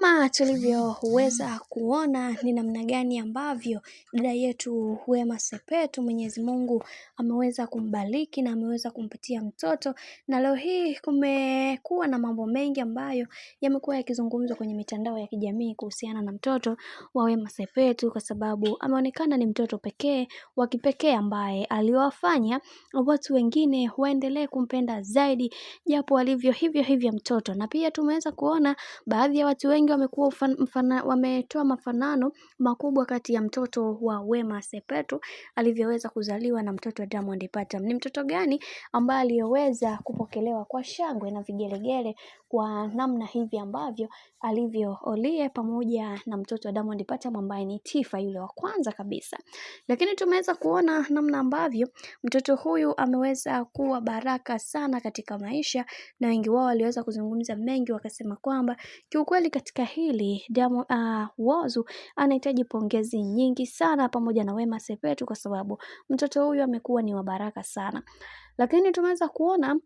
Kama tulivyoweza kuona ni namna gani ambavyo dada yetu Wema Sepetu Mwenyezi Mungu ameweza kumbariki na ameweza kumpatia mtoto, na leo hii kumekuwa na mambo mengi ambayo yamekuwa yakizungumzwa kwenye mitandao ya kijamii kuhusiana na mtoto wa Wema Sepetu, kwa sababu ameonekana ni mtoto pekee wa kipekee ambaye aliwafanya watu wengine waendelee kumpenda zaidi japo alivyo hivyo mtoto. Na pia tumeweza kuona baadhi ya watu wengi wamekuwa wametoa mafanano makubwa kati ya mtoto wa Wema Sepetu alivyoweza kuzaliwa na mtoto wa Diamond Platnumz. Ni mtoto gani ambaye aliyoweza kupokelewa kwa shangwe na vigelegele kwa namna hivi ambavyo alivyoolie pamoja na mtoto wa Diamond Platnumz ambaye ni Tifa yule wa kwanza kabisa. Lakini tumeweza kuona namna ambavyo mtoto huyu ameweza kuwa baraka sana katika maisha, na wengi wao waliweza kuzungumza mengi, wakasema kwamba kiukweli katika hili Whozu anahitaji pongezi nyingi sana pamoja na Wema Sepetu, kwa sababu mtoto huyu amekuwa ni wa baraka sana. Lakini tumeweza kuona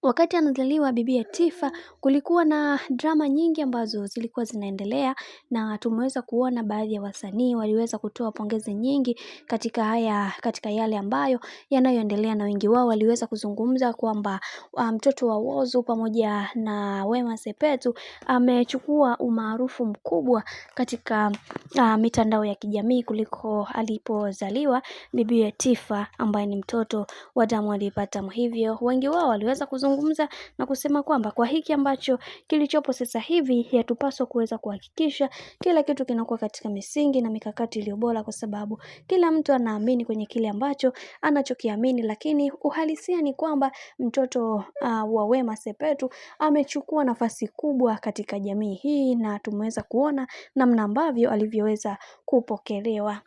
wakati anazaliwa bibi Tifa kulikuwa na drama nyingi ambazo zilikuwa zinaendelea, na tumeweza kuona baadhi ya wasanii waliweza kutoa pongezi nyingi katika yale ambayo yanayoendelea, na wengi wao waliweza kuzungumza kwamba mtoto wa Whozu pamoja na Wema Sepetu amechukua umaarufu mkubwa katika mitandao ya kijamii kuliko alipozaliwa bibi Tifa ambaye ni mtoto wa Diamond Platnumz. Hivyo wengi wao waliweza kuzungumza na kusema kwamba kwa hiki ambacho kilichopo sasa hivi yatupaswa kuweza kuhakikisha kila kitu kinakuwa katika misingi na mikakati iliyo bora, kwa sababu kila mtu anaamini kwenye kile ambacho anachokiamini. Lakini uhalisia ni kwamba mtoto wa Wema Sepetu amechukua nafasi kubwa katika jamii hii, na tumeweza kuona namna ambavyo alivyoweza kupokelewa.